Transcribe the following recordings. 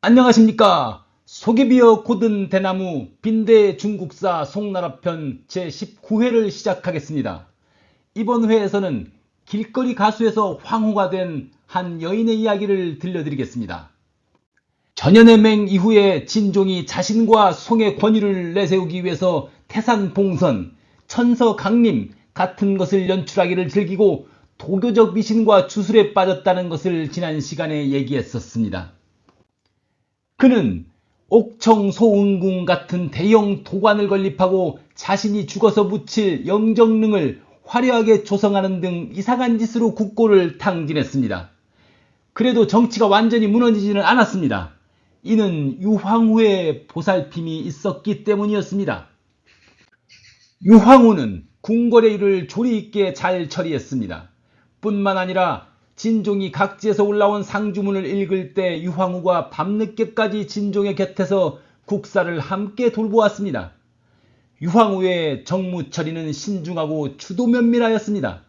안녕하십니까. 속이 비어 고든 대나무 빈대 중국사 송나라편 제19회를 시작하겠습니다. 이번 회에서는 길거리 가수에서 황후가 된 한 여인의 이야기를 들려드리겠습니다. 전연의 맹 이후에 진종이 자신과 송의 권위를 내세우기 위해서 태산봉선, 천서강림 같은 것을 연출하기를 즐기고 도교적 미신과 주술에 빠졌다는 것을 지난 시간에 얘기했었습니다. 그는 옥청소은궁 같은 대형 도관을 건립하고 자신이 죽어서 묻힐 영정릉을 화려하게 조성하는 등 이상한 짓으로 국고를 탕진했습니다. 그래도 정치가 완전히 무너지지는 않았습니다. 이는 유황후의 보살핌이 있었기 때문이었습니다. 유황후는 궁궐의 일을 조리 있게 잘 처리했습니다. 뿐만 아니라 진종이 각지에서 올라온 상주문을 읽을 때 유황후가 밤늦게까지 진종의 곁에서 국사를 함께 돌보았습니다. 유황후의 정무 처리는 신중하고 추도 면밀하였습니다.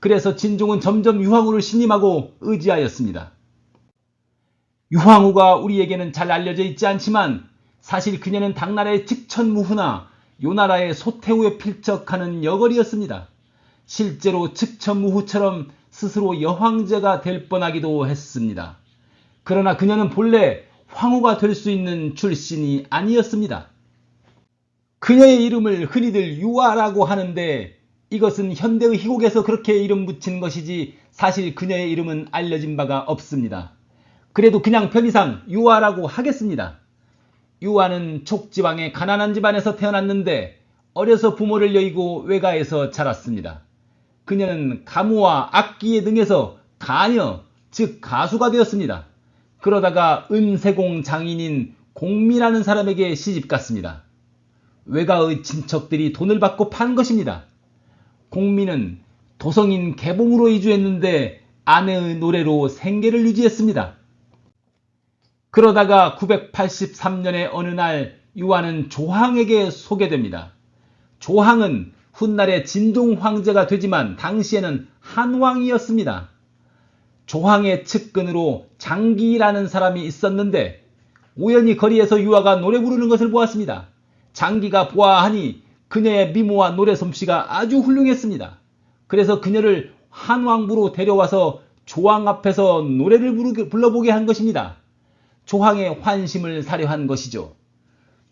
그래서 진종은 점점 유황후를 신임하고 의지하였습니다. 유황후가 우리에게는 잘 알려져 있지 않지만 사실 그녀는 당나라의 측천무후나 요나라의 소태후에 필적하는 여걸이었습니다. 실제로 측천무후처럼 스스로 여황제가 될 뻔하기도 했습니다. 그러나 그녀는 본래 황후가 될 수 있는 출신이 아니었습니다. 그녀의 이름을 흔히들 유아라고 하는데 이것은 현대의 희곡에서 그렇게 이름 붙인 것이지 사실 그녀의 이름은 알려진 바가 없습니다. 그래도 그냥 편의상 유아라고 하겠습니다. 유아는 촉지왕의 가난한 집안에서 태어났는데 어려서 부모를 여의고 외가에서 자랐습니다. 그녀는 가무와 악기에 등에서 가녀, 즉 가수가 되었습니다. 그러다가 은세공 장인인 공미라는 사람에게 시집갔습니다. 외가의 친척들이 돈을 받고 판 것입니다. 공미는 도성인 개봉으로 이주했는데 아내의 노래로 생계를 유지했습니다. 그러다가 983년의 어느 날 유아는 조항에게 소개됩니다. 조항은 훗날에 진동 황제가 되지만 당시에는 한왕이었습니다. 조항의 측근으로 장기라는 사람이 있었는데 우연히 거리에서 유아가 노래 부르는 것을 보았습니다. 장기가 보아하니 그녀의 미모와 노래 솜씨가 아주 훌륭했습니다. 그래서 그녀를 한왕부로 데려와서 조항 앞에서 노래를 불러보게 한 것입니다. 조항의 환심을 사려 한 것이죠.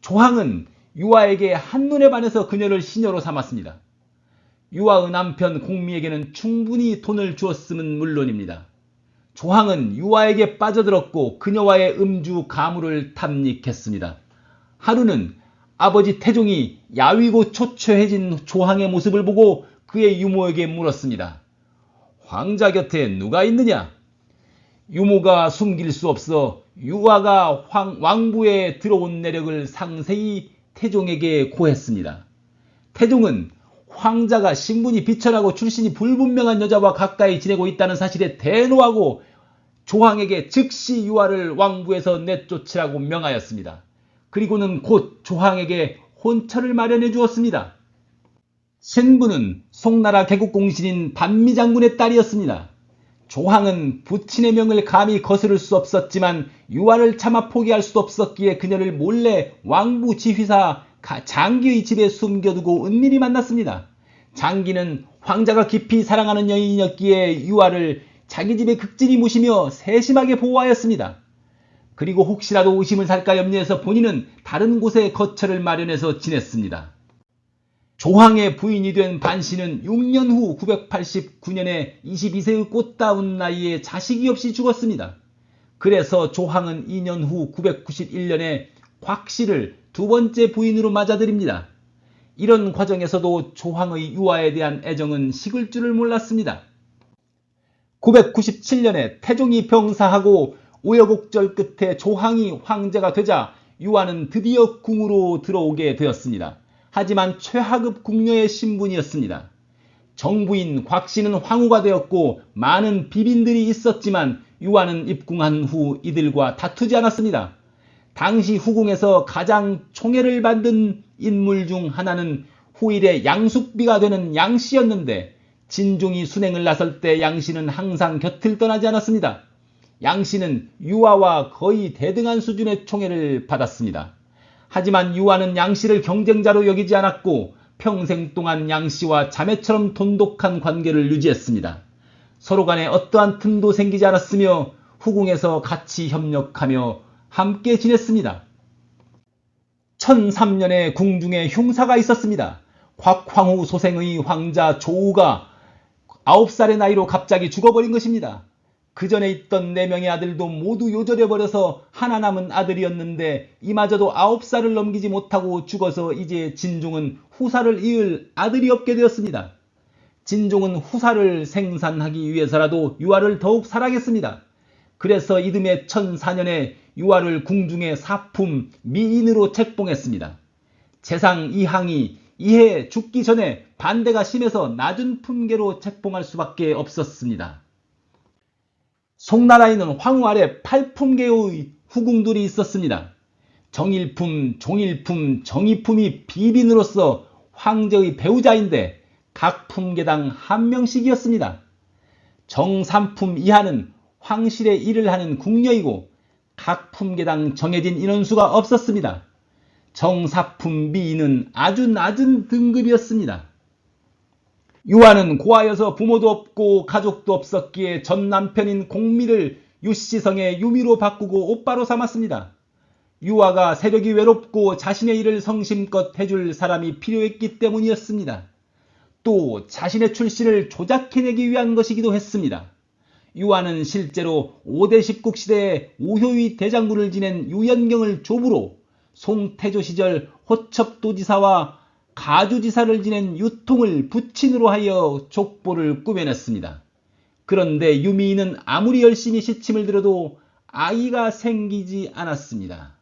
조항은 유아에게 한눈에 반해서 그녀를 시녀로 삼았습니다. 유아의 남편 공미에게는 충분히 돈을 주었음은 물론입니다. 조항은 유아에게 빠져들었고 그녀와의 음주 가무를 탐닉했습니다. 하루는 아버지 태종이 야위고 초췌해진 조항의 모습을 보고 그의 유모에게 물었습니다. 황자 곁에 누가 있느냐? 유모가 숨길 수 없어 유아가 왕부에 들어온 내력을 상세히 태종에게 고했습니다. 태종은 황자가 신분이 비천하고 출신이 불분명한 여자와 가까이 지내고 있다는 사실에 대노하고 조항에게 즉시 유아를 왕부에서 내쫓으라고 명하였습니다. 그리고는 곧 조항에게 혼처를 마련해 주었습니다. 신부는 송나라 개국공신인 반미장군의 딸이었습니다. 조항은 부친의 명을 감히 거스를 수 없었지만 유아를 차마 포기할 수도 없었기에 그녀를 몰래 왕부 지휘사 장기의 집에 숨겨두고 은밀히 만났습니다. 장기는 황자가 깊이 사랑하는 여인이었기에 유아를 자기 집에 극진히 모시며 세심하게 보호하였습니다. 그리고 혹시라도 의심을 살까 염려해서 본인은 다른 곳에 거처를 마련해서 지냈습니다. 조항의 부인이 된 반씨는 6년 후 989년에 22세의 꽃다운 나이에 자식이 없이 죽었습니다. 그래서 조항은 2년 후 991년에 곽씨를 두 번째 부인으로 맞아들입니다. 이런 과정에서도 조항의 유아에 대한 애정은 식을 줄을 몰랐습니다. 997년에 태종이 병사하고 우여곡절 끝에 조항이 황제가 되자 유아는 드디어 궁으로 들어오게 되었습니다. 하지만 최하급 궁녀의 신분이었습니다. 정부인 곽씨는 황후가 되었고 많은 비빈들이 있었지만 유아는 입궁한 후 이들과 다투지 않았습니다. 당시 후궁에서 가장 총애를 받은 인물 중 하나는 후일의 양숙비가 되는 양씨였는데 진종이 순행을 나설 때 양씨는 항상 곁을 떠나지 않았습니다. 양씨는 유아와 거의 대등한 수준의 총애를 받았습니다. 하지만 유아는 양씨를 경쟁자로 여기지 않았고 평생 동안 양씨와 자매처럼 돈독한 관계를 유지했습니다. 서로 간에 어떠한 틈도 생기지 않았으며 후궁에서 같이 협력하며 함께 지냈습니다. 1003년에 궁중에 흉사가 있었습니다. 곽황후 소생의 황자 조우가 9살의 나이로 갑자기 죽어버린 것입니다. 그 전에 있던 4명의 아들도 모두 요절해버려서 하나 남은 아들이었는데 이마저도 9살을 넘기지 못하고 죽어서 이제 진종은 후사를 이을 아들이 없게 되었습니다. 진종은 후사를 생산하기 위해서라도 유아를 더욱 사랑했습니다. 그래서 이듬해 1004년에 유아를 궁중의 사품 미인으로 책봉했습니다. 재상 이항이 이해 죽기 전에 반대가 심해서 낮은 품계로 책봉할 수밖에 없었습니다. 송나라에는 황후 아래 8품계의 후궁들이 있었습니다. 정일품, 종일품, 정이품이 비빈으로서 황제의 배우자인데 각 품계당 1명씩이었습니다. 정삼품 이하는 황실의 일을 하는 궁녀이고 각 품계당 정해진 인원수가 없었습니다. 정사품 미인은 아주 낮은 등급이었습니다. 유아는 고아여서 부모도 없고 가족도 없었기에 전 남편인 공미를 유씨성의 유미로 바꾸고 오빠로 삼았습니다. 유아가 세력이 외롭고 자신의 일을 성심껏 해줄 사람이 필요했기 때문이었습니다. 또 자신의 출신을 조작해내기 위한 것이기도 했습니다. 유아는 실제로 5대 십국 시대에 우효위 대장군을 지낸 유연경을 조부로 송태조 시절 호첩도지사와 가주지사를 지낸 유통을 부친으로 하여 족보를 꾸며냈습니다. 그런데 유미인은 아무리 열심히 시침을 들어도 아이가 생기지 않았습니다.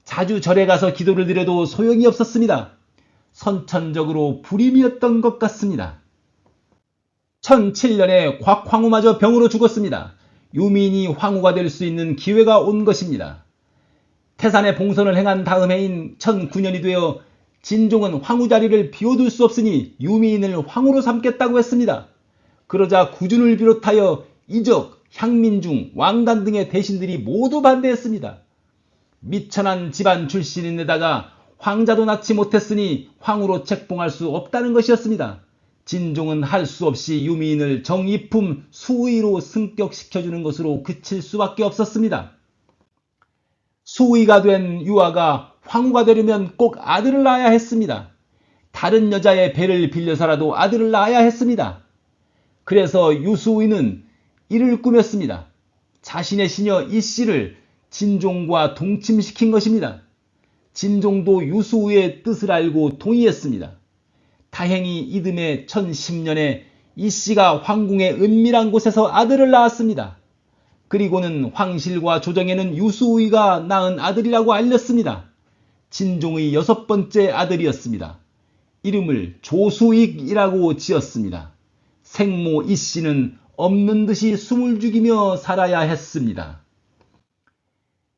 자주 절에 가서 기도를 드려도 소용이 없었습니다. 선천적으로 불임이었던 것 같습니다. 1007년에 곽황후마저 병으로 죽었습니다. 유미인이 황후가 될 수 있는 기회가 온 것입니다. 태산의 봉선을 행한 다음 해인 1009년이 되어 진종은 황후 자리를 비워둘 수 없으니 유미인을 황후로 삼겠다고 했습니다. 그러자 구준을 비롯하여 이적, 향민중, 왕단 등의 대신들이 모두 반대했습니다. 미천한 집안 출신인데다가 황자도 낳지 못했으니 황후로 책봉할 수 없다는 것이었습니다. 진종은 할 수 없이 유미인을 정이품 수의로 승격시켜주는 것으로 그칠 수밖에 없었습니다. 수의가 된 유아가 황후가 되려면 꼭 아들을 낳아야 했습니다. 다른 여자의 배를 빌려서라도 아들을 낳아야 했습니다. 그래서 유수의는 이를 꾸몄습니다. 자신의 시녀 이씨를 진종과 동침시킨 것입니다. 진종도 유수의의 뜻을 알고 동의했습니다. 다행히 이듬해 1010년에 이씨가 황궁의 은밀한 곳에서 아들을 낳았습니다. 그리고는 황실과 조정에는 유수의가 낳은 아들이라고 알렸습니다. 진종의 6번째 아들이었습니다. 이름을 조수익이라고 지었습니다. 생모 이씨는 없는 듯이 숨을 죽이며 살아야 했습니다.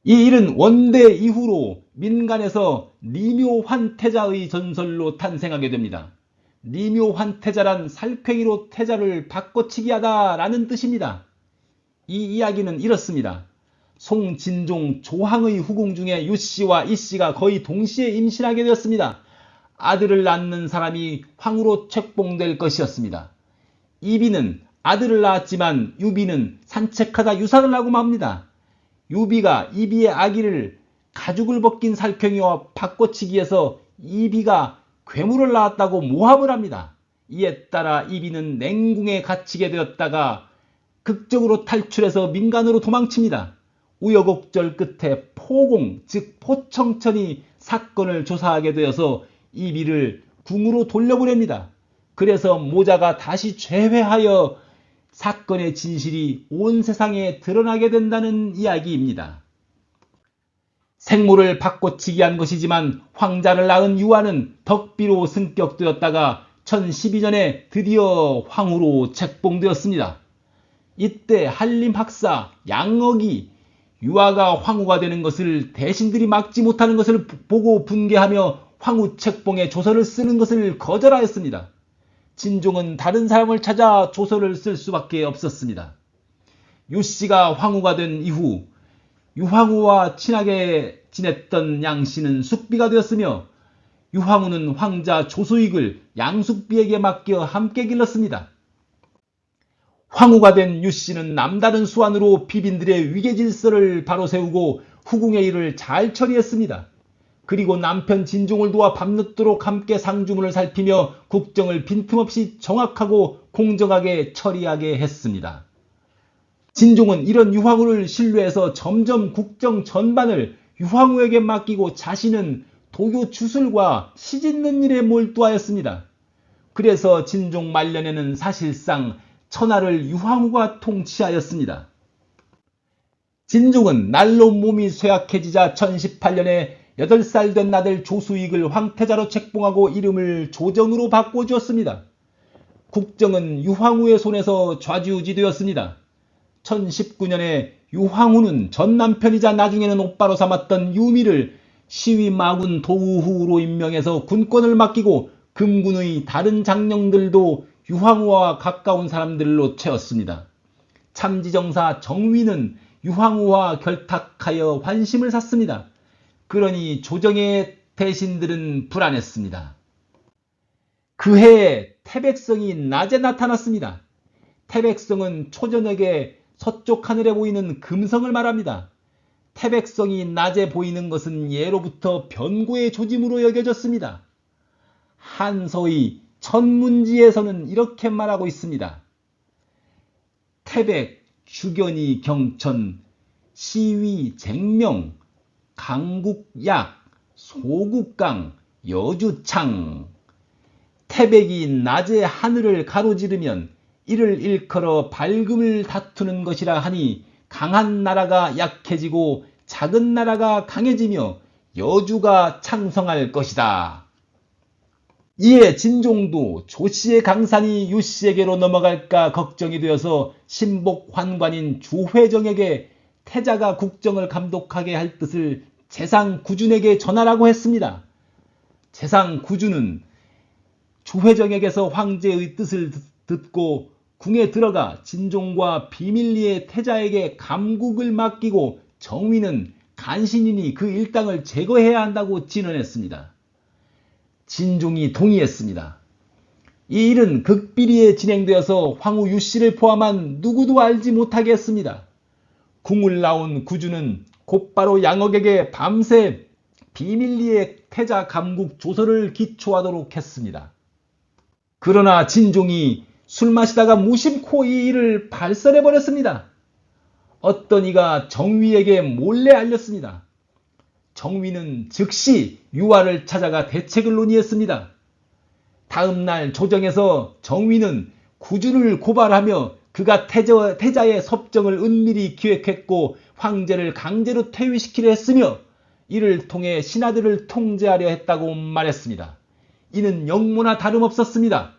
이 일은 원대 이후로 민간에서 리묘환태자의 전설로 탄생하게 됩니다. 리묘환태자란 살쾡이로 태자를 바꿔치기 하다 라는 뜻입니다. 이 이야기는 이렇습니다. 송진종 조항의 후궁 중에 유씨와 이씨가 거의 동시에 임신하게 되었습니다. 아들을 낳는 사람이 황후로 책봉될 것이었습니다. 이비는 아들을 낳았지만 유비는 산책하다 유산을 하고 맙니다. 유비가 이비의 아기를 가죽을 벗긴 살쾡이와 바꿔치기해서 이비가 괴물을 낳았다고 모함을 합니다. 이에 따라 이비는 냉궁에 갇히게 되었다가 극적으로 탈출해서 민간으로 도망칩니다. 우여곡절 끝에 포공, 즉 포청천이 사건을 조사하게 되어서 이비를 궁으로 돌려보냅니다. 그래서 모자가 다시 재회하여 사건의 진실이 온 세상에 드러나게 된다는 이야기입니다. 생모를 바꿔치기 한 것이지만 황자를 낳은 유아는 덕비로 승격되었다가 1012년에 드디어 황후로 책봉되었습니다. 이때 한림 학사 양억이 유아가 황후가 되는 것을 대신들이 막지 못하는 것을 보고 분개하며 황후 책봉에 조서를 쓰는 것을 거절하였습니다. 진종은 다른 사람을 찾아 조서를 쓸 수밖에 없었습니다. 유씨가 황후가 된 이후 유황후와 친하게 지냈던 양씨는 숙비가 되었으며 유황후는 황자 조수익을 양숙비에게 맡겨 함께 길렀습니다. 황후가 된 유씨는 남다른 수완으로 비빈들의 위계질서를 바로 세우고 후궁의 일을 잘 처리했습니다. 그리고 남편 진종을 도와 밤늦도록 함께 상주문을 살피며 국정을 빈틈없이 정확하고 공정하게 처리하게 했습니다. 진종은 이런 유황후를 신뢰해서 점점 국정 전반을 유황후에게 맡기고 자신은 도교 주술과 시짓는 일에 몰두하였습니다. 그래서 진종 말년에는 사실상 천하를 유황후가 통치하였습니다. 진종은 날로 몸이 쇠약해지자 1018년에 8살 된 아들 조수익을 황태자로 책봉하고 이름을 조정으로 바꿔주었습니다. 국정은 유황후의 손에서 좌지우지되었습니다. 1019년에 유황후는 전 남편이자 나중에는 오빠로 삼았던 유미를 시위마군 도우후로 임명해서 군권을 맡기고 금군의 다른 장령들도 유황후와 가까운 사람들로 채웠습니다. 참지정사 정위는 유황후와 결탁하여 환심을 샀습니다. 그러니 조정의 대신들은 불안했습니다. 그해 태백성이 낮에 나타났습니다. 태백성은 초저녁에 서쪽 하늘에 보이는 금성을 말합니다. 태백성이 낮에 보이는 것은 예로부터 변고의 조짐으로 여겨졌습니다. 한서의 천문지에서는 이렇게 말하고 있습니다. 태백, 주견이 경천, 시위, 쟁명, 강국약, 소국강, 여주창. 태백이 낮에 하늘을 가로지르면 이를 일컬어 밝음을 다투는 것이라 하니 강한 나라가 약해지고 작은 나라가 강해지며 여주가 창성할 것이다. 이에 진종도 조씨의 강산이 유씨에게로 넘어갈까 걱정이 되어서 신복 환관인 주회정에게 태자가 국정을 감독하게 할 뜻을 재상 구준에게 전하라고 했습니다. 재상 구준은 주회정에게서 황제의 뜻을 듣고 궁에 들어가 진종과 비밀리에 태자에게 감국을 맡기고 정위는 간신이니 그 일당을 제거해야 한다고 진언했습니다. 진종이 동의했습니다. 이 일은 극비리에 진행되어서 황후 유씨를 포함한 누구도 알지 못하게 했습니다. 궁을 나온 구주는 곧바로 양억에게 밤새 비밀리에 태자 감국 조서를 기초하도록 했습니다. 그러나 진종이 술 마시다가 무심코 이 일을 발설해버렸습니다. 어떤 이가 정위에게 몰래 알렸습니다. 정위는 즉시 유화를 찾아가 대책을 논의했습니다. 다음 날 조정에서 정위는 구준을 고발하며 그가 태자의 섭정을 은밀히 기획했고 황제를 강제로 퇴위시키려 했으며 이를 통해 신하들을 통제하려 했다고 말했습니다. 이는 영모나 다름없었습니다.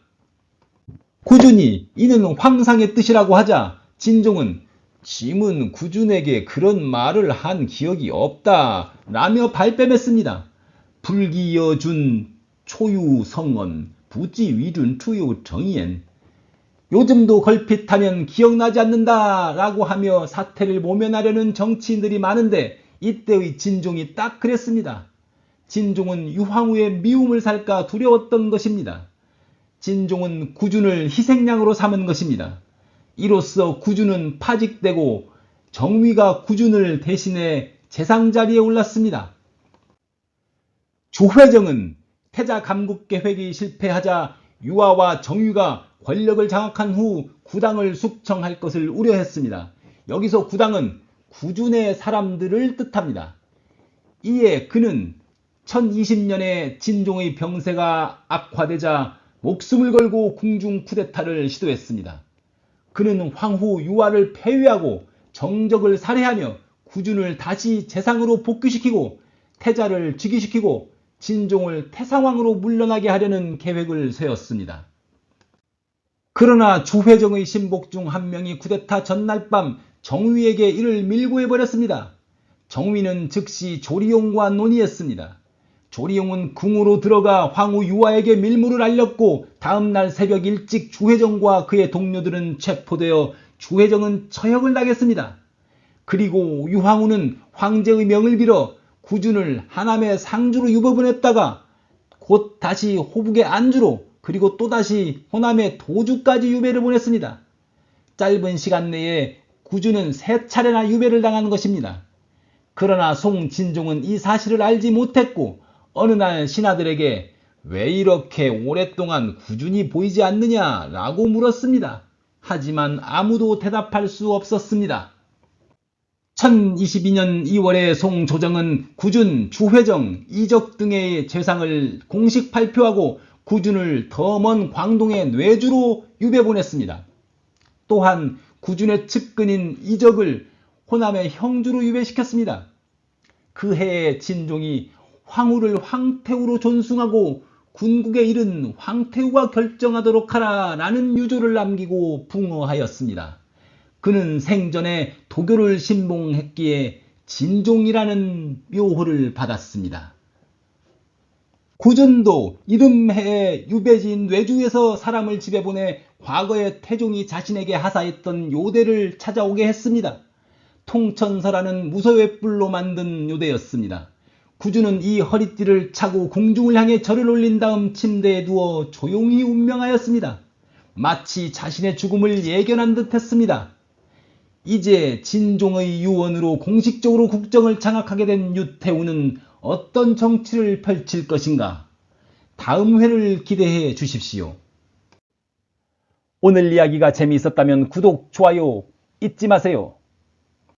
구준이 이는 황상의 뜻이라고 하자 진종은 짐은 구준에게 그런 말을 한 기억이 없다 라며 발뺌했습니다. 불기여준 초유성언 부지위준 투유 정의엔 요즘도 걸핏하면 기억나지 않는다 라고 하며 사태를 모면하려는 정치인들이 많은데 이때의 진종이 딱 그랬습니다. 진종은 유황후의 미움을 살까 두려웠던 것입니다. 진종은 구준을 희생양으로 삼은 것입니다. 이로써 구준은 파직되고 정위가 구준을 대신해 재상자리에 올랐습니다. 주회정은 태자 감국 계획이 실패하자 유화와 정위가 권력을 장악한 후 구당을 숙청할 것을 우려했습니다. 여기서 구당은 구준의 사람들을 뜻합니다. 이에 그는 1020년에 진종의 병세가 악화되자 목숨을 걸고 궁중 쿠데타를 시도했습니다. 그는 황후 유화를 폐위하고 정적을 살해하며 구준을 다시 재상으로 복귀시키고 태자를 즉위시키고 진종을 태상왕으로 물러나게 하려는 계획을 세웠습니다. 그러나 주회정의 신복 중 한 명이 쿠데타 전날 밤 정위에게 이를 밀고 해버렸습니다. 정위는 즉시 조리용과 논의했습니다. 조리용은 궁으로 들어가 황후 유화에게 밀물을 알렸고 다음날 새벽 일찍 주회정과 그의 동료들은 체포되어 주회정은 처형을 당했습니다. 그리고 유황후는 황제의 명을 빌어 구준을 하남의 상주로 유배보냈다가 곧 다시 호북의 안주로 그리고 또다시 호남의 도주까지 유배를 보냈습니다. 짧은 시간 내에 구준은 3차례나 유배를 당한 것입니다. 그러나 송진종은 이 사실을 알지 못했고 어느 날 신하들에게 왜 이렇게 오랫동안 구준이 보이지 않느냐라고 물었습니다. 하지만 아무도 대답할 수 없었습니다. 1022년 2월에 송조정은 구준, 주회정, 이적 등의 재상을 공식 발표하고 구준을 더 먼 광동의 뇌주로 유배 보냈습니다. 또한 구준의 측근인 이적을 호남의 형주로 유배시켰습니다. 그 해에 진종이 황후를 황태후로 존숭하고 군국의 일은 황태후가 결정하도록 하라 라는 유조를 남기고 붕어하였습니다. 그는 생전에 도교를 신봉했기에 진종이라는 묘호를 받았습니다. 구준도 이듬해에 유배지인 뇌주에서 사람을 집에 보내 과거에 태종이 자신에게 하사했던 요대를 찾아오게 했습니다. 통천서라는 무소의 뿔로 만든 요대였습니다. 구준은 이 허리띠를 차고 궁중을 향해 절을 올린 다음 침대에 누워 조용히 운명하였습니다. 마치 자신의 죽음을 예견한 듯 했습니다. 이제 진종의 유언으로 공식적으로 국정을 장악하게 된 유태우는 어떤 정치를 펼칠 것인가? 다음 회를 기대해 주십시오. 오늘 이야기가 재미있었다면 구독, 좋아요 잊지 마세요.